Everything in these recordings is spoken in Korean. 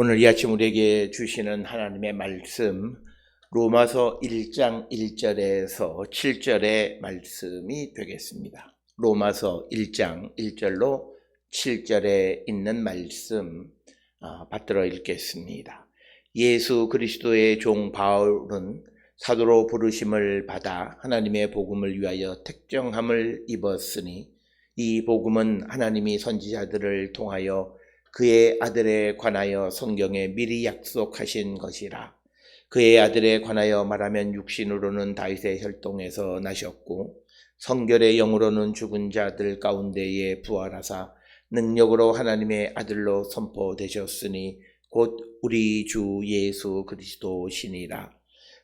오늘 이 아침 우리에게 주시는 하나님의 말씀, 로마서 1장 1절에서 7절의 말씀이 되겠습니다. 로마서 1장 1절로 7절에 있는 말씀 받들어 읽겠습니다. 예수 그리스도의 종 바울은 사도로 부르심을 받아 하나님의 복음을 위하여 택정함을 입었으니 이 복음은 하나님이 선지자들을 통하여 그의 아들에 관하여 성경에 미리 약속하신 것이라. 그의 아들에 관하여 말하면 육신으로는 다윗의 혈통에서 나셨고 성결의 영으로는 죽은 자들 가운데에 부활하사 능력으로 하나님의 아들로 선포되셨으니 곧 우리 주 예수 그리스도시니라.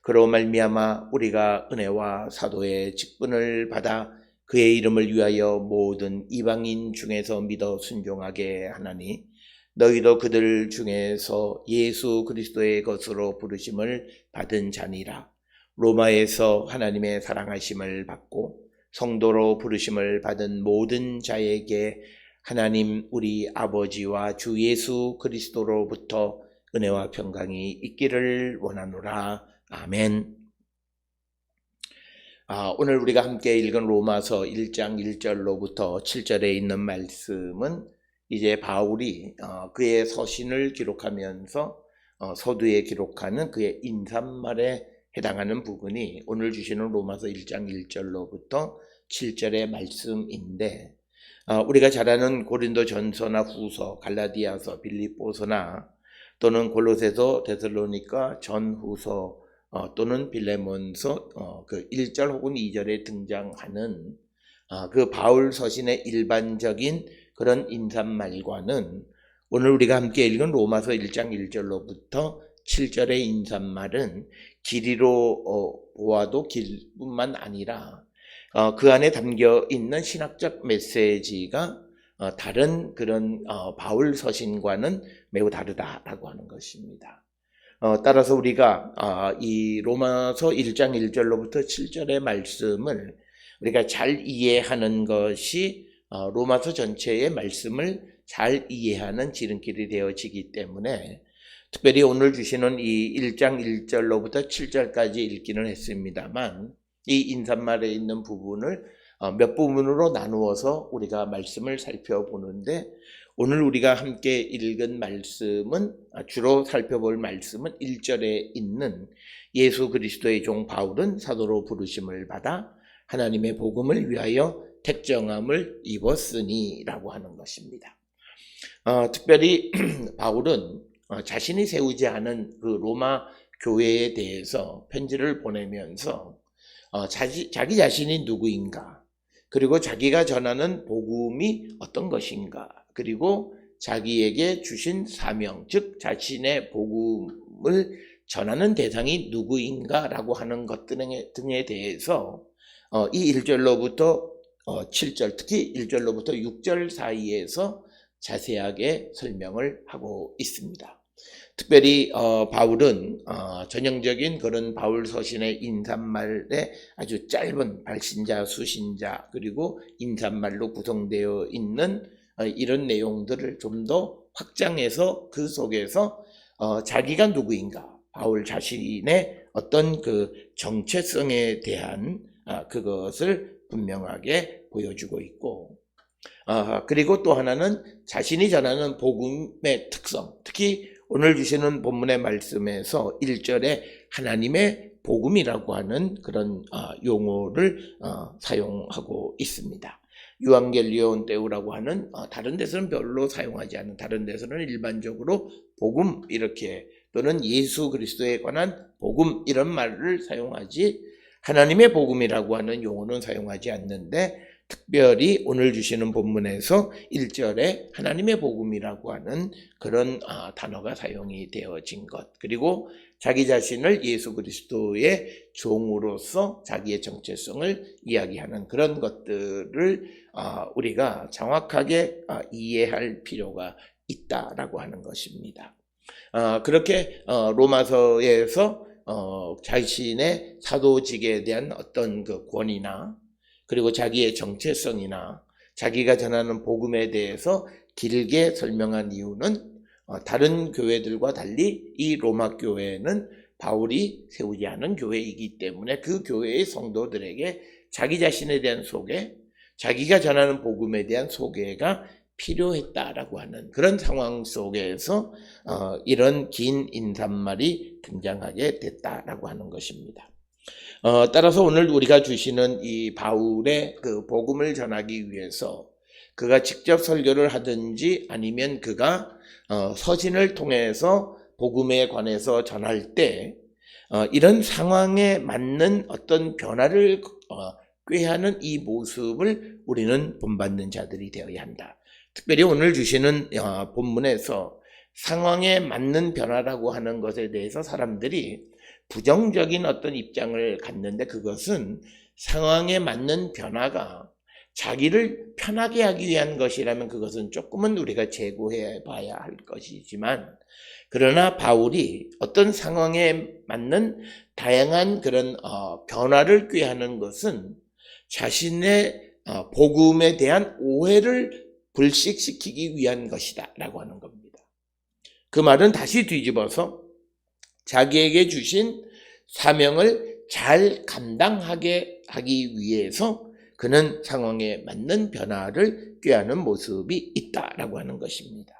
그로 말미암아 우리가 은혜와 사도의 직분을 받아 그의 이름을 위하여 모든 이방인 중에서 믿어 순종하게 하나니 너희도 그들 중에서 예수 그리스도의 것으로 부르심을 받은 자니라. 로마에서 하나님의 사랑하심을 받고 성도로 부르심을 받은 모든 자에게 하나님 우리 아버지와 주 예수 그리스도로부터 은혜와 평강이 있기를 원하노라. 아멘. 오늘 우리가 함께 읽은 로마서 1장 1절로부터 7절에 있는 말씀은 이제 바울이 그의 서신을 기록하면서 서두에 기록하는 그의 인사말에 해당하는 부분이 오늘 주시는 로마서 1장 1절로부터 7절의 말씀인데, 우리가 잘 아는 고린도 전서나 후서, 갈라디아서, 빌립보서나 또는 골로새서, 데살로니가, 전후서 또는 빌레몬서 그 1절 혹은 2절에 등장하는 그 바울 서신의 일반적인 그런 인사말과는 오늘 우리가 함께 읽은 로마서 1장 1절로부터 7절의 인사말은 길이로 보아도 길뿐만 아니라 그 안에 담겨 있는 신학적 메시지가 다른 그런 바울 서신과는 매우 다르다라고 하는 것입니다. 따라서 우리가 이 로마서 1장 1절로부터 7절의 말씀을 우리가 잘 이해하는 것이 로마서 전체의 말씀을 잘 이해하는 지름길이 되어지기 때문에 특별히 오늘 주시는 이 1장 1절로부터 7절까지 읽기는 했습니다만 이 인사말에 있는 부분을 몇 부분으로 나누어서 우리가 말씀을 살펴보는데 오늘 우리가 함께 읽은 말씀은 주로 살펴볼 말씀은 1절에 있는 예수 그리스도의 종 바울은 사도로 부르심을 받아 하나님의 복음을 위하여 택정함을 입었으니 라고 하는 것입니다. 특별히 바울은 자신이 세우지 않은 그 로마 교회에 대해서 편지를 보내면서 자기 자신이 누구인가, 그리고 자기가 전하는 복음이 어떤 것인가, 그리고 자기에게 주신 사명, 즉 자신의 복음을 전하는 대상이 누구인가라고 하는 것 등에 대해서 이 1절로부터 7절, 특히 1절로부터 6절 사이에서 자세하게 설명을 하고 있습니다. 특별히 바울은 전형적인 그런 바울 서신의 인사말에 아주 짧은 발신자, 수신자, 그리고 인사말로 구성되어 있는 이런 내용들을 좀 더 확장해서 그 속에서 자기가 누구인가, 바울 자신의 어떤 그 정체성에 대한 그것을 분명하게 보여주고 있고, 그리고 또 하나는 자신이 전하는 복음의 특성, 특히 오늘 주시는 본문의 말씀에서 1절에 하나님의 복음이라고 하는 그런 용어를 사용하고 있습니다. 유앙겔리온 데우라고 하는 다른 데서는 별로 사용하지 않는, 다른 데서는 일반적으로 복음 이렇게 또는 예수 그리스도에 관한 복음 이런 말을 사용하지 하나님의 복음이라고 하는 용어는 사용하지 않는데, 특별히 오늘 주시는 본문에서 1절에 하나님의 복음이라고 하는 그런 단어가 사용이 되어진 것, 그리고 자기 자신을 예수 그리스도의 종으로서 자기의 정체성을 이야기하는 그런 것들을 우리가 정확하게 이해할 필요가 있다라고 하는 것입니다. 그렇게 로마서에서 자신의 사도직에 대한 어떤 그 권위나 그리고 자기의 정체성이나 자기가 전하는 복음에 대해서 길게 설명한 이유는 다른 교회들과 달리 이 로마 교회는 바울이 세우지 않은 교회이기 때문에 그 교회의 성도들에게 자기 자신에 대한 소개, 자기가 전하는 복음에 대한 소개가 필요했다라고 하는 그런 상황 속에서 이런 긴 인사말이 등장하게 됐다라고 하는 것입니다. 따라서 오늘 우리가 주시는 이 바울의 그 복음을 전하기 위해서 그가 직접 설교를 하든지 아니면 그가 서신을 통해서 복음에 관해서 전할 때 이런 상황에 맞는 어떤 변화를 꾀하는 이 모습을 우리는 본받는 자들이 되어야 한다. 특별히 오늘 주시는 본문에서 상황에 맞는 변화라고 하는 것에 대해서 사람들이 부정적인 어떤 입장을 갖는데, 그것은 상황에 맞는 변화가 자기를 편하게 하기 위한 것이라면 그것은 조금은 우리가 재고해 봐야 할 것이지만, 그러나 바울이 어떤 상황에 맞는 다양한 그런 변화를 꾀하는 것은 자신의 복음에 대한 오해를 불식시키기 위한 것이다 라고 하는 겁니다. 그 말은 다시 뒤집어서 자기에게 주신 사명을 잘 감당하게 하기 위해서 그는 상황에 맞는 변화를 꾀하는 모습이 있다라고 하는 것입니다.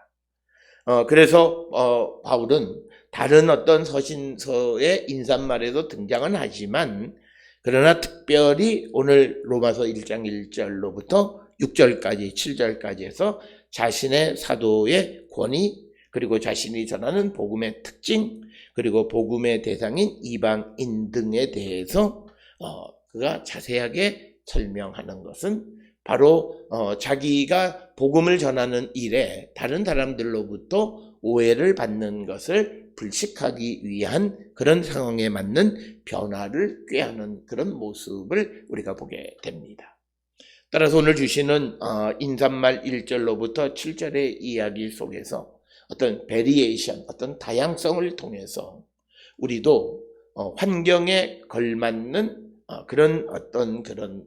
그래서 바울은 다른 어떤 서신서의 인사말에도 등장은 하지만, 그러나 특별히 오늘 로마서 1장 1절로부터 6절까지 7절까지에서 자신의 사도의 권위, 그리고 자신이 전하는 복음의 특징, 그리고 복음의 대상인 이방인 등에 대해서 그가 자세하게 설명하는 것은 바로 자기가 복음을 전하는 일에 다른 사람들로부터 오해를 받는 것을 불식하기 위한 그런 상황에 맞는 변화를 꾀하는 그런 모습을 우리가 보게 됩니다. 따라서 오늘 주시는 인사말 1절로부터 7절의 이야기 속에서 어떤 베리에이션, 어떤 다양성을 통해서 우리도 환경에 걸맞는 그런 어떤 그런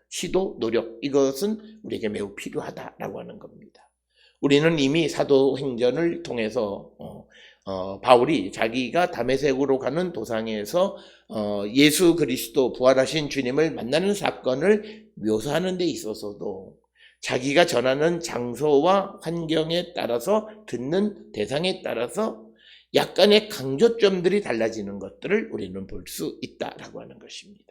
시도, 노력, 이것은 우리에게 매우 필요하다라고 하는 겁니다. 우리는 이미 사도행전을 통해서 바울이 자기가 다메섹으로 가는 도상에서 예수 그리스도 부활하신 주님을 만나는 사건을 묘사하는 데 있어서도 자기가 전하는 장소와 환경에 따라서 듣는 대상에 따라서 약간의 강조점들이 달라지는 것들을 우리는 볼 수 있다라고 하는 것입니다.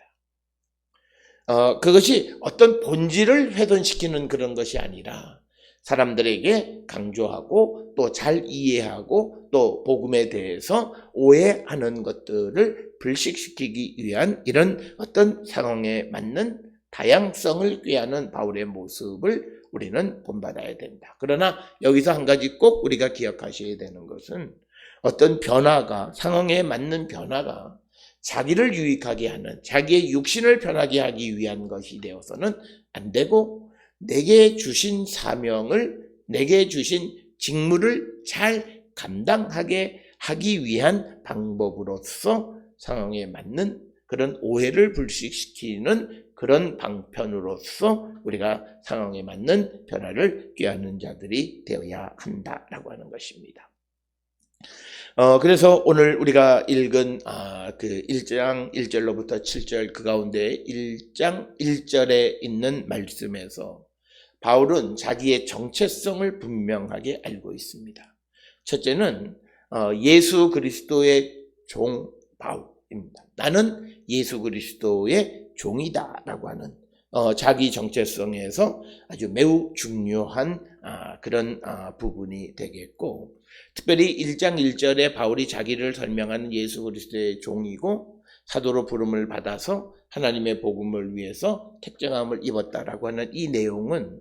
그것이 어떤 본질을 훼손시키는 그런 것이 아니라 사람들에게 강조하고 또 잘 이해하고 또 복음에 대해서 오해하는 것들을 불식시키기 위한 이런 어떤 상황에 맞는 다양성을 꾀하는 바울의 모습을 우리는 본받아야 된다. 그러나 여기서 한 가지 꼭 우리가 기억하셔야 되는 것은 어떤 변화가, 상황에 맞는 변화가 자기를 유익하게 하는, 자기의 육신을 편하게 하기 위한 것이 되어서는 안 되고, 내게 주신 사명을, 내게 주신 직무를 잘 감당하게 하기 위한 방법으로서 상황에 맞는 그런 오해를 불식시키는 그런 방편으로서 우리가 상황에 맞는 변화를 꾀하는 자들이 되어야 한다라고 하는 것입니다. 그래서 오늘 우리가 읽은 그 1장 1절로부터 7절 그 가운데 1장 1절에 있는 말씀에서 바울은 자기의 정체성을 분명하게 알고 있습니다. 첫째는 예수 그리스도의 종 바울입니다. 나는 예수 그리스도의 종이다 라고 하는 자기 정체성에서 아주 매우 중요한 그런 부분이 되겠고, 특별히 1장 1절에 바울이 자기를 설명하는 예수 그리스도의 종이고 사도로 부름을 받아서 하나님의 복음을 위해서 택정함을 입었다라고 하는 이 내용은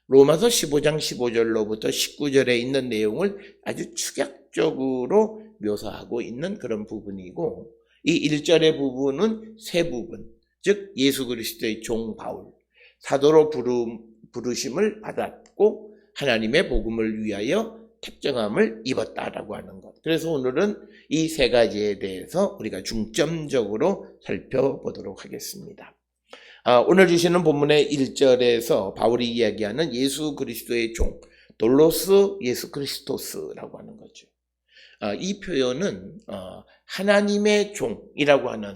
로마서 15장 15절로부터 19절에 있는 내용을 아주 축약적으로 묘사하고 있는 그런 부분이고, 이 1절의 부분은 세 부분, 즉 예수 그리스도의 종 바울, 사도로 부르심을 받았고 하나님의 복음을 위하여 택정함을 입었다라고 하는 것. 그래서 오늘은 이 세 가지에 대해서 우리가 중점적으로 살펴보도록 하겠습니다. 오늘 주시는 본문의 1절에서 바울이 이야기하는 예수 그리스도의 종, 돌로스 예수 그리스토스라고 하는 거죠. 이 표현은 하나님의 종이라고 하는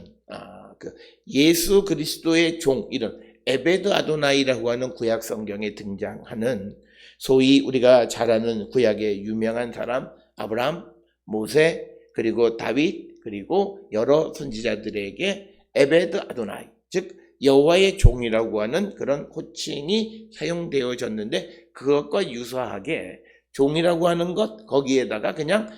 그 예수 그리스도의 종, 이런 에베드 아도나이라고 하는 구약 성경에 등장하는 소위 우리가 잘 아는 구약의 유명한 사람 아브라함, 모세, 그리고 다윗, 그리고 여러 선지자들에게 에베드 아도나이, 즉 여호와의 종이라고 하는 그런 호칭이 사용되어졌는데, 그것과 유사하게 종이라고 하는 것, 거기에다가 그냥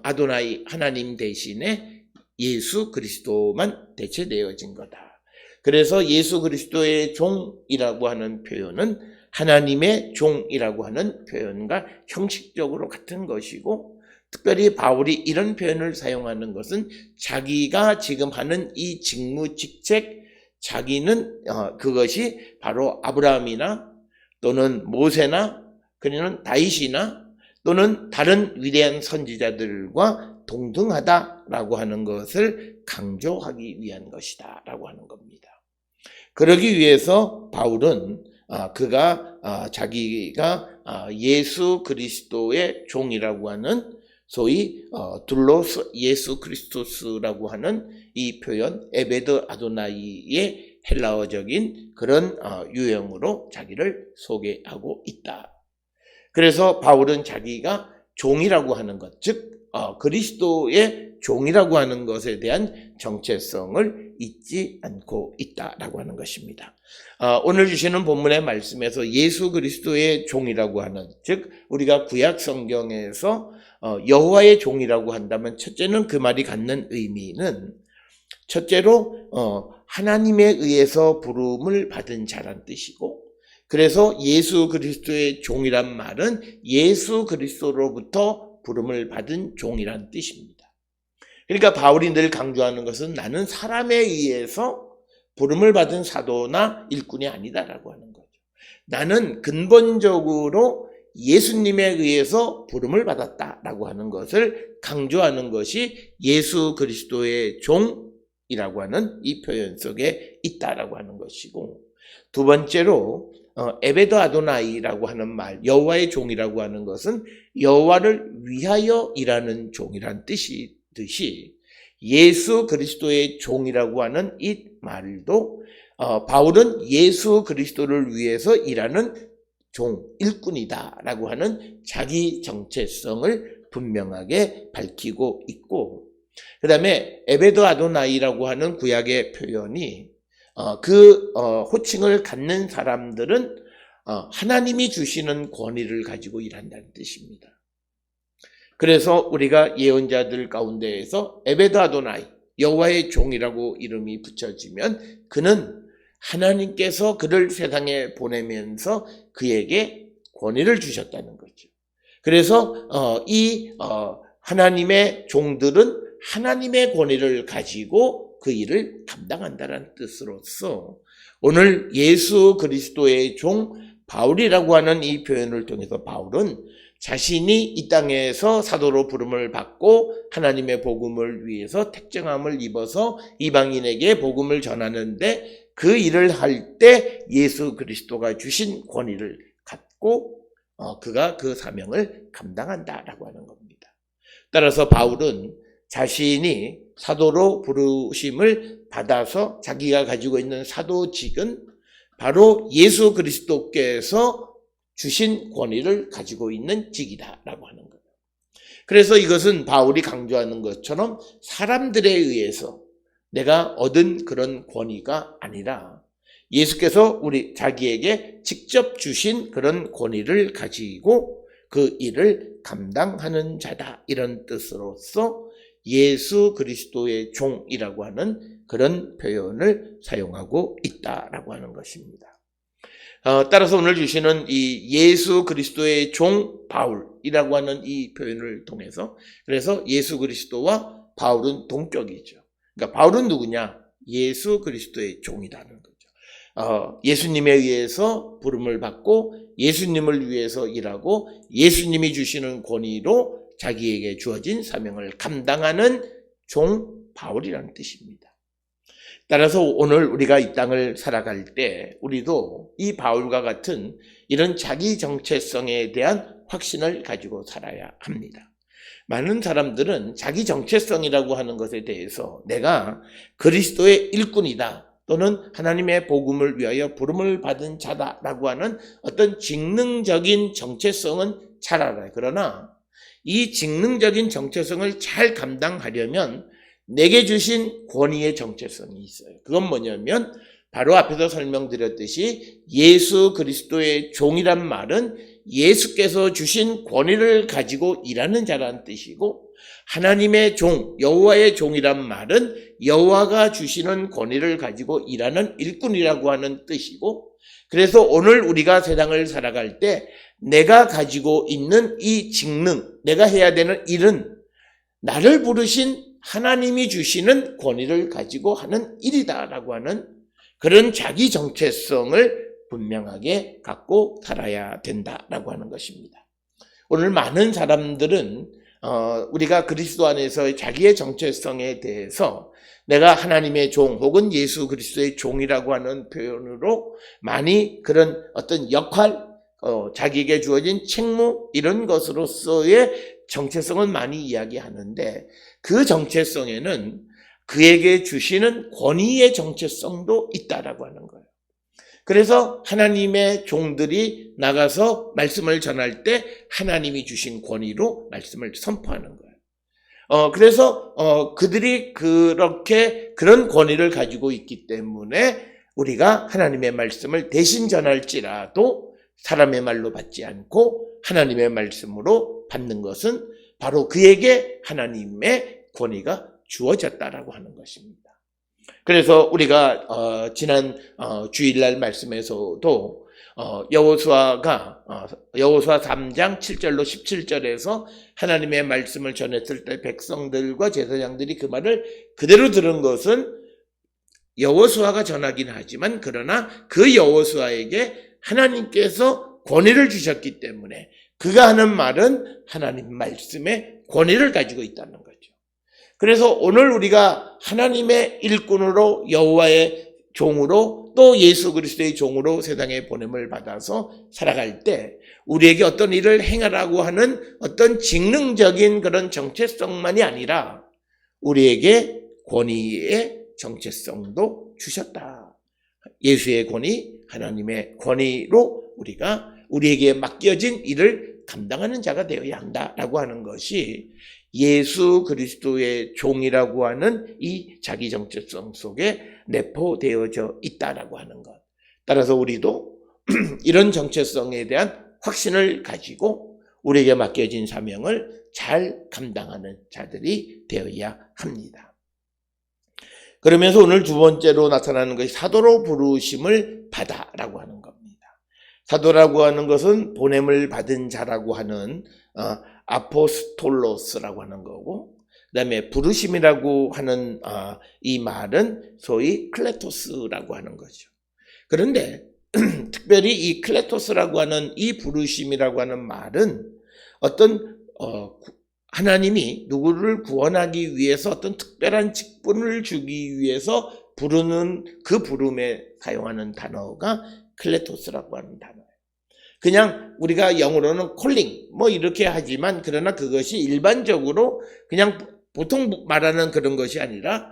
아도나이, 하나님 대신에 예수 그리스도만 대체되어진 거다. 그래서 예수 그리스도의 종이라고 하는 표현은 하나님의 종이라고 하는 표현과 형식적으로 같은 것이고, 특별히 바울이 이런 표현을 사용하는 것은 자기가 지금 하는 이 직무, 직책, 자기는 그것이 바로 아브라함이나 또는 모세나 그는 다윗이나 또는 다른 위대한 선지자들과 동등하다라고 하는 것을 강조하기 위한 것이다 라고 하는 겁니다. 그러기 위해서 바울은 자기가 예수 그리스도의 종이라고 하는 소위 둘로스 예수 그리스토스라고 하는 이 표현 에베드 아도나이의 헬라어적인 그런 유형으로 자기를 소개하고 있다. 그래서 바울은 자기가 종이라고 하는 것, 즉 그리스도의 종이라고 하는 것에 대한 정체성을 잊지 않고 있다라고 하는 것입니다. 오늘 주시는 본문의 말씀에서 예수 그리스도의 종이라고 하는, 즉 우리가 구약 성경에서 여호와의 종이라고 한다면, 첫째는 그 말이 갖는 의미는 첫째로 하나님에 의해서 부름을 받은 자란 뜻이고, 그래서 예수 그리스도의 종이란 말은 예수 그리스도로부터 부름을 받은 종이란 뜻입니다. 그러니까 바울이 늘 강조하는 것은 나는 사람에 의해서 부름을 받은 사도나 일꾼이 아니다라고 하는 거죠. 나는 근본적으로 예수님에 의해서 부름을 받았다라고 하는 것을 강조하는 것이 예수 그리스도의 종이라고 하는 이 표현 속에 있다라고 하는 것이고, 두 번째로 에베드 아도나이라고 하는 말, 여호와의 종이라고 하는 것은 여호와를 위하여 일하는 종이란 뜻이듯이, 예수 그리스도의 종이라고 하는 이 말도 바울은 예수 그리스도를 위해서 일하는 종, 일꾼이다라고 하는 자기 정체성을 분명하게 밝히고 있고, 그 다음에 에베드 아도나이라고 하는 구약의 표현이 호칭을 갖는 사람들은 하나님이 주시는 권위를 가지고 일한다는 뜻입니다. 그래서 우리가 예언자들 가운데에서 에베드 아도나이, 여호와의 종이라고 이름이 붙여지면 그는 하나님께서 그를 세상에 보내면서 그에게 권위를 주셨다는 거죠. 그래서 하나님의 종들은 하나님의 권위를 가지고 그 일을 감당한다는 뜻으로서 오늘 예수 그리스도의 종 바울이라고 하는 이 표현을 통해서 바울은 자신이 이 땅에서 사도로 부름을 받고 하나님의 복음을 위해서 택정함을 입어서 이방인에게 복음을 전하는데, 그 일을 할 때 예수 그리스도가 주신 권위를 갖고 그가 그 사명을 감당한다라고 하는 겁니다. 따라서 바울은 자신이 사도로 부르심을 받아서 자기가 가지고 있는 사도직은 바로 예수 그리스도께서 주신 권위를 가지고 있는 직이다라고 하는 거예요. 그래서 이것은 바울이 강조하는 것처럼 사람들에 의해서 내가 얻은 그런 권위가 아니라 예수께서 자기에게 직접 주신 그런 권위를 가지고 그 일을 감당하는 자다, 이런 뜻으로서 예수 그리스도의 종이라고 하는 그런 표현을 사용하고 있다라고 하는 것입니다. 따라서 오늘 주시는 이 예수 그리스도의 종 바울이라고 하는 이 표현을 통해서, 그래서 예수 그리스도와 바울은 동격이죠. 그러니까 바울은 누구냐? 예수 그리스도의 종이라는 거죠. 예수님에 의해서 부름을 받고 예수님을 위해서 일하고 예수님이 주시는 권위로 자기에게 주어진 사명을 감당하는 종 바울이라는 뜻입니다. 따라서 오늘 우리가 이 땅을 살아갈 때 우리도 이 바울과 같은 이런 자기 정체성에 대한 확신을 가지고 살아야 합니다. 많은 사람들은 자기 정체성이라고 하는 것에 대해서 내가 그리스도의 일꾼이다 또는 하나님의 복음을 위하여 부름을 받은 자다라고 하는 어떤 직능적인 정체성은 잘 알아요. 그러나 이 직능적인 정체성을 잘 감당하려면 내게 주신 권위의 정체성이 있어요. 그건 뭐냐면 바로 앞에서 설명드렸듯이 예수 그리스도의 종이란 말은 예수께서 주신 권위를 가지고 일하는 자라는 뜻이고, 하나님의 종, 여호와의 종이란 말은 여호와가 주시는 권위를 가지고 일하는 일꾼이라고 하는 뜻이고, 그래서 오늘 우리가 세상을 살아갈 때 내가 가지고 있는 이 직능, 내가 해야 되는 일은 나를 부르신 하나님이 주시는 권위를 가지고 하는 일이다라고 하는 그런 자기 정체성을 분명하게 갖고 살아야 된다라고 하는 것입니다. 오늘 많은 사람들은 우리가 그리스도 안에서의 자기의 정체성에 대해서 내가 하나님의 종 혹은 예수 그리스도의 종이라고 하는 표현으로 많이 그런 어떤 역할, 자기에게 주어진 책무 이런 것으로서의 정체성은 많이 이야기하는데, 그 정체성에는 그에게 주시는 권위의 정체성도 있다라고 하는 거예요. 그래서 하나님의 종들이 나가서 말씀을 전할 때 하나님이 주신 권위로 말씀을 선포하는 거예요. 그래서 그들이 그런 권위를 가지고 있기 때문에 우리가 하나님의 말씀을 대신 전할지라도 사람의 말로 받지 않고 하나님의 말씀으로 받는 것은 바로 그에게 하나님의 권위가 주어졌다라고 하는 것입니다. 그래서 우리가 지난 주일날 말씀에서도 여호수아 3장 7절로 17절에서 하나님의 말씀을 전했을 때 백성들과 제사장들이 그 말을 그대로 들은 것은 여호수아가 전하긴 하지만, 그러나 그 여호수아에게 하나님께서 권위를 주셨기 때문에 그가 하는 말은 하나님 말씀의 권위를 가지고 있다는 거죠. 그래서 오늘 우리가 하나님의 일꾼으로 여호와의 종으로 또 예수 그리스도의 종으로 세상에 보냄을 받아서 살아갈 때 우리에게 어떤 일을 행하라고 하는 어떤 직능적인 그런 정체성만이 아니라 우리에게 권위의 정체성도 주셨다. 예수의 권위, 하나님의 권위로 우리에게 맡겨진 일을 감당하는 자가 되어야 한다라고 하는 것이 예수 그리스도의 종이라고 하는 이 자기 정체성 속에 내포되어져 있다라고 하는 것. 따라서 우리도 이런 정체성에 대한 확신을 가지고 우리에게 맡겨진 사명을 잘 감당하는 자들이 되어야 합니다. 그러면서 오늘 두 번째로 나타나는 것이 사도로 부르심을 받아라고 하는 겁니다. 사도라고 하는 것은 보냄을 받은 자라고 하는 아포스톨로스라고 하는 거고, 그 다음에 부르심이라고 하는 이 말은 소위 클레토스라고 하는 거죠. 그런데 특별히 이 클레토스라고 하는 이 부르심이라고 하는 말은 어떤 하나님이 누구를 구원하기 위해서 어떤 특별한 직분을 주기 위해서 부르는 그 부름에 사용하는 단어가 클레토스라고 하는 단어예요. 그냥 우리가 영어로는 콜링 이렇게 하지만, 그러나 그것이 일반적으로 그냥 보통 말하는 그런 것이 아니라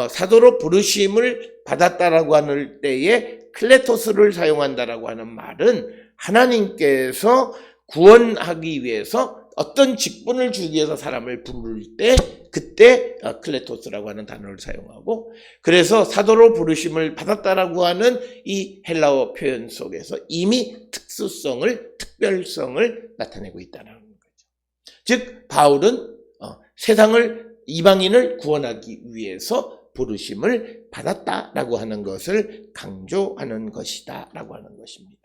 사도로 부르심을 받았다라고 하는 때에 클레토스를 사용한다라고 하는 말은 하나님께서 구원하기 위해서 어떤 직분을 주기 위해서 사람을 부를 때 그때 클레토스라고 하는 단어를 사용하고, 그래서 사도로 부르심을 받았다라고 하는 이 헬라어 표현 속에서 이미 특별성을 나타내고 있다는 거죠. 즉 바울은 세상을, 이방인을 구원하기 위해서 부르심을 받았다라고 하는 것을 강조하는 것이다라고 하는 것입니다.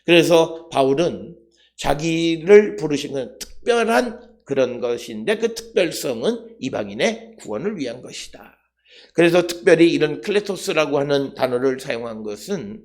그래서 바울은 자기를 부르신 건 특별한 그런 것인데 그 특별성은 이방인의 구원을 위한 것이다. 그래서 특별히 이런 클레토스라고 하는 단어를 사용한 것은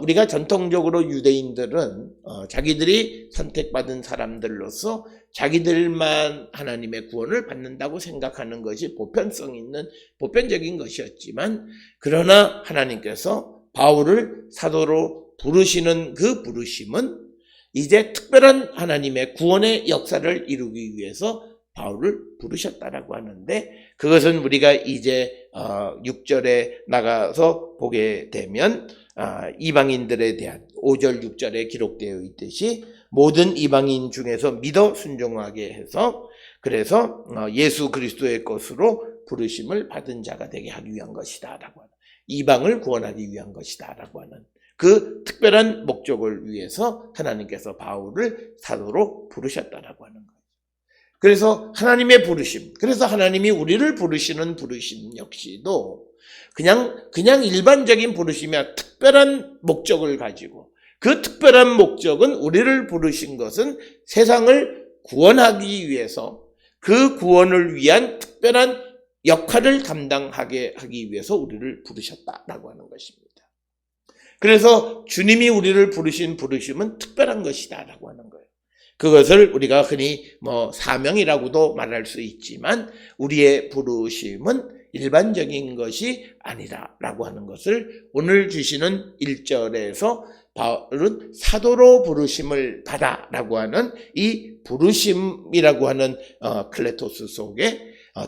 우리가 전통적으로 유대인들은 자기들이 선택받은 사람들로서 자기들만 하나님의 구원을 받는다고 생각하는 것이 보편성 있는 보편적인 것이었지만, 그러나 하나님께서 바울을 사도로 부르시는 그 부르심은 이제 특별한 하나님의 구원의 역사를 이루기 위해서 바울을 부르셨다라고 하는데, 그것은 우리가 이제 6절에 나가서 보게 되면 이방인들에 대한 5절 6절에 기록되어 있듯이 모든 이방인 중에서 믿어 순종하게 해서, 그래서 예수 그리스도의 것으로 부르심을 받은 자가 되게 하기 위한 것이다 라고 하는, 이방을 구원하기 위한 것이다 라고 하는 그 특별한 목적을 위해서 하나님께서 바울을 사도로 부르셨다라고 하는 거예요. 그래서 하나님의 부르심, 그래서 하나님이 우리를 부르시는 부르심 역시도 그냥 일반적인 부르심이야, 특별한 목적을 가지고, 그 특별한 목적은 우리를 부르신 것은 세상을 구원하기 위해서, 그 구원을 위한 특별한 역할을 감당하게 하기 위해서 우리를 부르셨다라고 하는 것입니다. 그래서 주님이 우리를 부르신 부르심은 특별한 것이다라고 하는 거예요. 그것을 우리가 흔히 사명이라고도 말할 수 있지만, 우리의 부르심은 일반적인 것이 아니다라고 하는 것을 오늘 주시는 1절에서 바울은 사도로 부르심을 받아라고 하는 이 부르심이라고 하는 클레토스 속에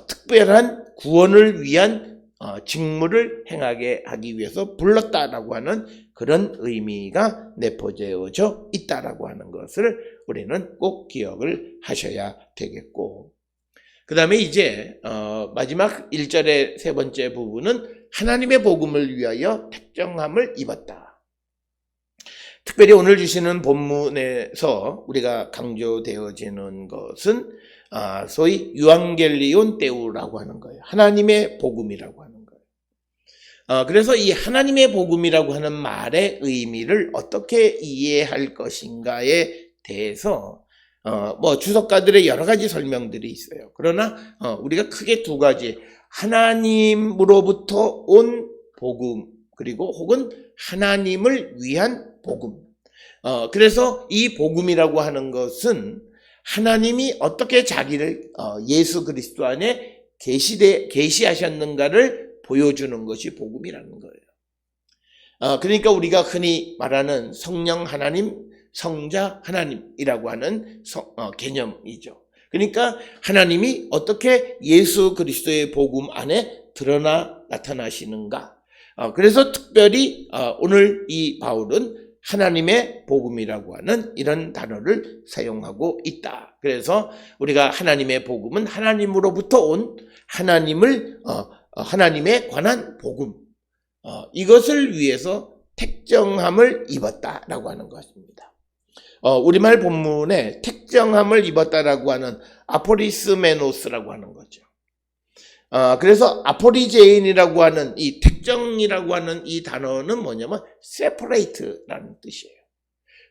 특별한 구원을 위한 직무를 행하게 하기 위해서 불렀다라고 하는 그런 의미가 내포되어져 있다라고 하는 것을 우리는 꼭 기억을 하셔야 되겠고, 그 다음에 이제 마지막 1절의 세 번째 부분은 하나님의 복음을 위하여 택정함을 입었다. 특별히 오늘 주시는 본문에서 우리가 강조되어지는 것은 소위 유앙겔리온 데우라고 하는 거예요. 하나님의 복음이라고 하는 거예요. 그래서 이 하나님의 복음이라고 하는 말의 의미를 어떻게 이해할 것인가에 대해서 주석가들의 여러 가지 설명들이 있어요. 그러나 우리가 크게 두 가지, 하나님으로부터 온 복음, 그리고 혹은 하나님을 위한 복음. 그래서 이 복음이라고 하는 것은 하나님이 어떻게 자기를 예수 그리스도 안에 계시하셨는가를 보여주는 것이 복음이라는 거예요. 그러니까 우리가 흔히 말하는 성령 하나님, 성자 하나님이라고 하는 개념이죠. 그러니까 하나님이 어떻게 예수 그리스도의 복음 안에 드러나 나타나시는가. 그래서 특별히 오늘 이 바울은 하나님의 복음이라고 하는 이런 단어를 사용하고 있다. 그래서 우리가 하나님의 복음은 하나님으로부터 온 하나님에 관한 복음, 이것을 위해서 택정함을 입었다라고 하는 것입니다. 우리말 본문에 택정함을 입었다라고 하는 아포리스메노스라고 하는 거죠. 그래서 아포리제인이라고 하는 이 택정이라고 하는 이 단어는 뭐냐면 separate라는 뜻이에요.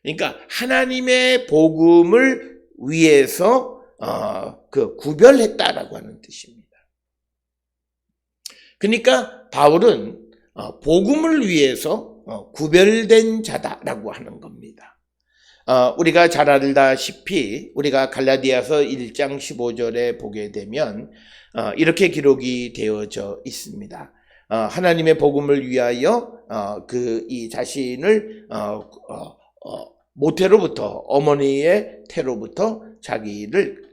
그러니까 하나님의 복음을 위해서 구별했다라고 하는 뜻입니다. 그러니까 바울은 복음을 위해서 구별된 자다라고 하는 겁니다. 우리가 잘 알다시피 우리가 갈라디아서 1장 15절에 보게 되면 이렇게 기록이 되어져 있습니다. 하나님의 복음을 위하여 이 자신을 모태로부터, 어머니의 태로부터 자기를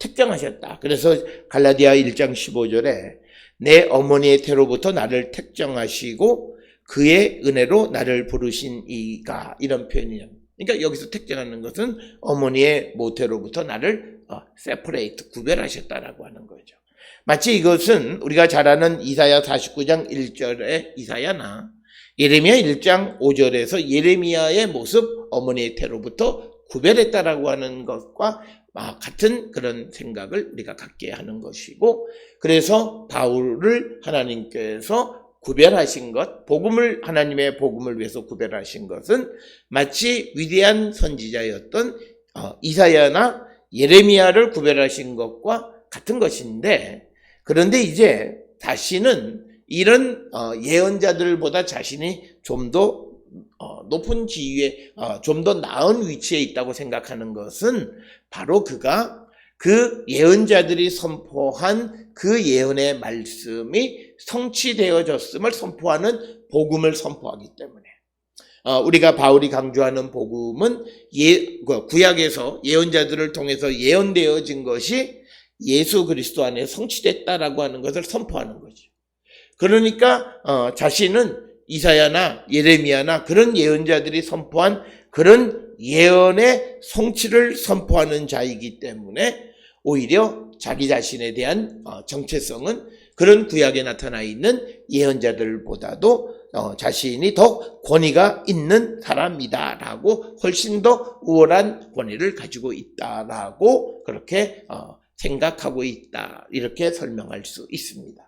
택정하셨다. 그래서 갈라디아 1장 15절에 내 어머니의 태로부터 나를 택정하시고 그의 은혜로 나를 부르신 이가, 이런 표현이에요. 그러니까 여기서 택정하는 것은 어머니의 모태로부터 나를 separate, 구별하셨다라고 하는 거죠. 마치 이것은 우리가 잘 아는 이사야 49장 1절의 이사야나 예레미야 1장 5절에서 예레미야의 모습, 어머니의 태로부터 구별했다라고 하는 것과 같은 그런 생각을 우리가 갖게 하는 것이고, 그래서 바울을 하나님께서 구별하신 것, 하나님의 복음을 위해서 구별하신 것은 마치 위대한 선지자였던 이사야나 예레미야를 구별하신 것과 같은 것인데, 그런데 이제 다시는 이런 예언자들보다 자신이 좀 더 높은 지위에 좀 더 나은 위치에 있다고 생각하는 것은 바로 그가 그 예언자들이 선포한 그 예언의 말씀이 성취되어졌음을 선포하는 복음을 선포하기 때문에 우리가 바울이 강조하는 복음은 구약에서 예언자들을 통해서 예언되어진 것이 예수 그리스도 안에 성취됐다라고 하는 것을 선포하는 거죠. 그러니까 자신은 이사야나 예레미야나 그런 예언자들이 선포한 그런 예언의 성취를 선포하는 자이기 때문에 오히려 자기 자신에 대한 정체성은 그런 구약에 나타나 있는 예언자들보다도 자신이 더 권위가 있는 사람이다라고 훨씬 더 우월한 권위를 가지고 있다라고 그렇게 생각하고 있다, 이렇게 설명할 수 있습니다.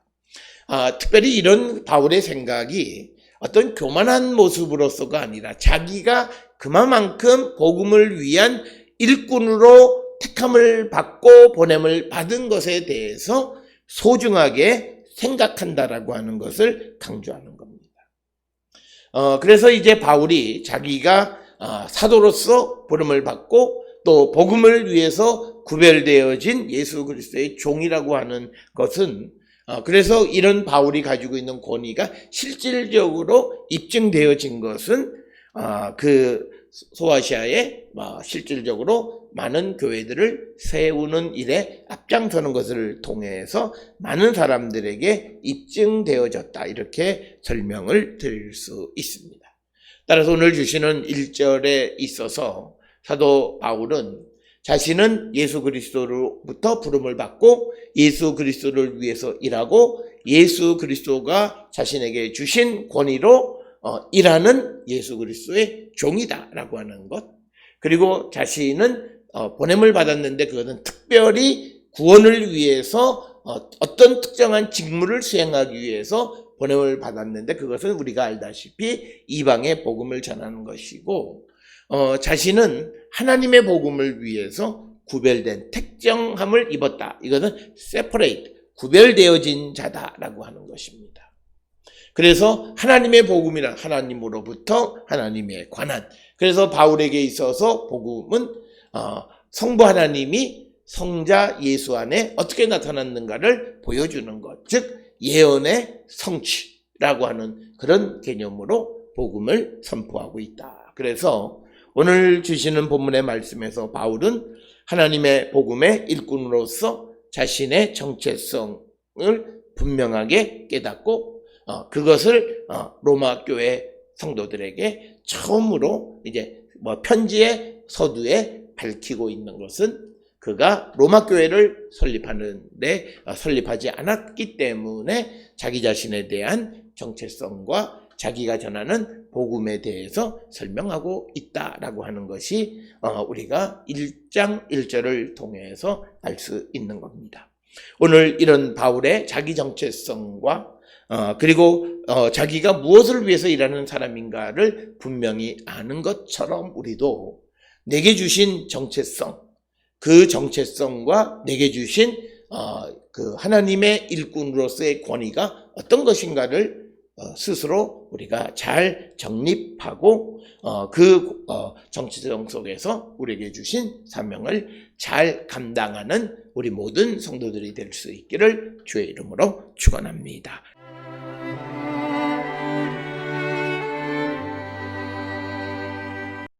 특별히 이런 바울의 생각이 어떤 교만한 모습으로서가 아니라 자기가 그만큼 복음을 위한 일꾼으로 택함을 받고 보냄을 받은 것에 대해서 소중하게 생각한다라고 하는 것을 강조하는 겁니다. 그래서 이제 바울이 자기가 사도로서 부름을 받고 또 복음을 위해서 구별되어진 예수 그리스도의 종이라고 하는 것은 그래서 이런 바울이 가지고 있는 권위가 실질적으로 입증되어진 것은 그 소아시아에 실질적으로 많은 교회들을 세우는 일에 앞장서는 것을 통해서 많은 사람들에게 입증되어졌다, 이렇게 설명을 드릴 수 있습니다. 따라서 오늘 주시는 1절에 있어서 사도 바울은 자신은 예수 그리스도로부터 부름을 받고 예수 그리스도를 위해서 일하고 예수 그리스도가 자신에게 주신 권위로 일하는 예수 그리스도의 종이다라고 하는 것, 그리고 자신은 보냄을 받았는데 그것은 특별히 구원을 위해서 어떤 특정한 직무를 수행하기 위해서 보냄을 받았는데 그것은 우리가 알다시피 이방의 복음을 전하는 것이고, 자신은 하나님의 복음을 위해서 구별된 택정함을 입었다. 이것은 separate, 구별되어진 자다라고 하는 것입니다. 그래서 하나님의 복음이란 하나님으로부터 하나님의 관한. 그래서 바울에게 있어서 복음은 성부 하나님이 성자 예수 안에 어떻게 나타났는가를 보여주는 것, 즉 예언의 성취라고 하는 그런 개념으로 복음을 선포하고 있다. 그래서 오늘 주시는 본문의 말씀에서 바울은 하나님의 복음의 일꾼으로서 자신의 정체성을 분명하게 깨닫고 그것을 로마 교회 성도들에게 처음으로 이제 편지의 서두에 밝히고 있는 것은 그가 로마 교회를 설립하지 않았기 때문에 자기 자신에 대한 정체성과 자기가 전하는 복음에 대해서 설명하고 있다라고 하는 것이 우리가 1장 1절을 통해서 알 수 있는 겁니다. 오늘 이런 바울의 자기 정체성과 그리고 자기가 무엇을 위해서 일하는 사람인가를 분명히 아는 것처럼 우리도 내게 주신 정체성, 그 정체성과 내게 주신 그 하나님의 일꾼으로서의 권위가 어떤 것인가를 스스로 우리가 잘 정립하고 그 정체성 속에서 우리에게 주신 사명을 잘 감당하는 우리 모든 성도들이 될 수 있기를 주의 이름으로 축원합니다.